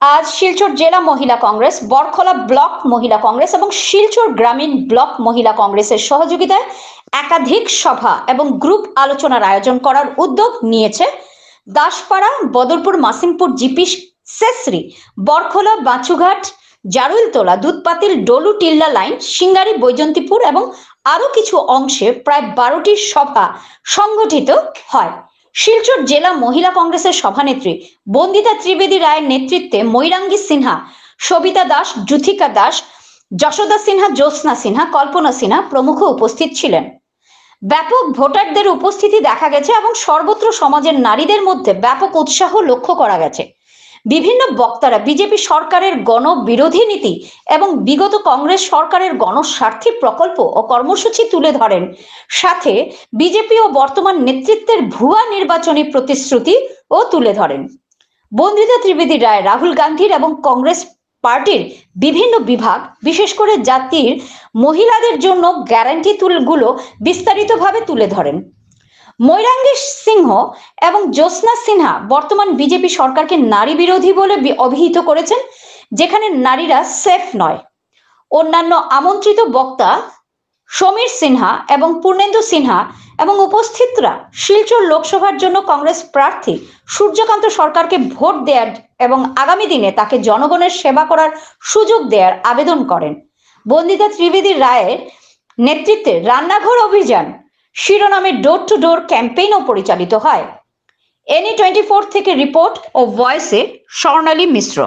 আজ শিলচর জেলা মহিলা কংগ্রেস, বরখলা ব্লক মহিলা কংগ্রেস এবং শিলচর গ্রামীণ ব্লক মহিলা কংগ্রেসের সহযোগিতায় একাধিক সভা এবং গ্রুপ আলোচনার আয়োজন করার উদ্যোগ নিয়েছে দাসপাড়া, বদরপুর, মাসিমপুর, জিপি, সেসরি, বরখলা, বাঁচুঘাট, জারুলতলা, দুধপাতিল, ডলু, টিল্লা লাইন, সিঙ্গারি, বৈজন্তীপুর এবং আরো কিছু অংশে প্রায় 12টি সভা সংগঠিত হয়। শিলচর জেলা মহিলা কংগ্রেসের সভানেত্রী বন্দিতা ত্রিবেদী রায়ের নেতৃত্বে মৈরাঙ্গী সিনহা, সবিতা দাস, যুথিকা দাস, যশোদা সিনহা, জ্যোৎস্না সিনহা, কল্পনা সিনহা প্রমুখ উপস্থিত ছিলেন। ব্যাপক ভোটারদের উপস্থিতি দেখা গেছে এবং সর্বত্র সমাজের নারীদের মধ্যে ব্যাপক উৎসাহ লক্ষ্য করা গেছে। বিভিন্ন বক্তারা বিজেপি সরকারের গণবিরোধী নীতি এবং বিগত কংগ্রেস সরকারের গণস্বার্থী প্রকল্প ও কর্মসূচি তুলে ধরেন, সাথে বিজেপি ও বর্তমান নেতৃত্বের ভুয়া নির্বাচনী প্রতিশ্রুতি ও তুলে ধরেন। বন্দিতা ত্রিবেদী রায় রাহুল গান্ধীর এবং কংগ্রেস পার্টির বিভিন্ন বিভাগ, বিশেষ করে জাতির মহিলাদের জন্য গ্যারান্টি গুলো বিস্তারিতভাবে তুলে ধরেন। মৈরাঙ্গী সিংহ এবং জ্যোৎস্না সিনহা বর্তমান বিজেপি সরকারকে নারী বিরোধী বলে অভিহিত করেছেন, যেখানে নারীরা সেফ নয়। অন্যান্য আমন্ত্রিত বক্তা সমীর সিনহা এবং পূর্ণেন্দু সিনহা এবং উপস্থিতরা শিলচর লোকসভার জন্য কংগ্রেস প্রার্থী সূর্যকান্ত সরকারকে ভোট দেওয়ার এবং আগামী দিনে তাকে জনগণের সেবা করার সুযোগ দেওয়ার আবেদন করেন। বন্দিতা ত্রিবেদী রায়ের নেতৃত্বে রান্নাঘর অভিযান শিরোনামে ডোর টু ডোর ক্যাম্পেইনও পরিচালিত হয়। এনি 24 থেকে রিপোর্ট ও ভয়েসে স্বর্ণালী মিশ্র।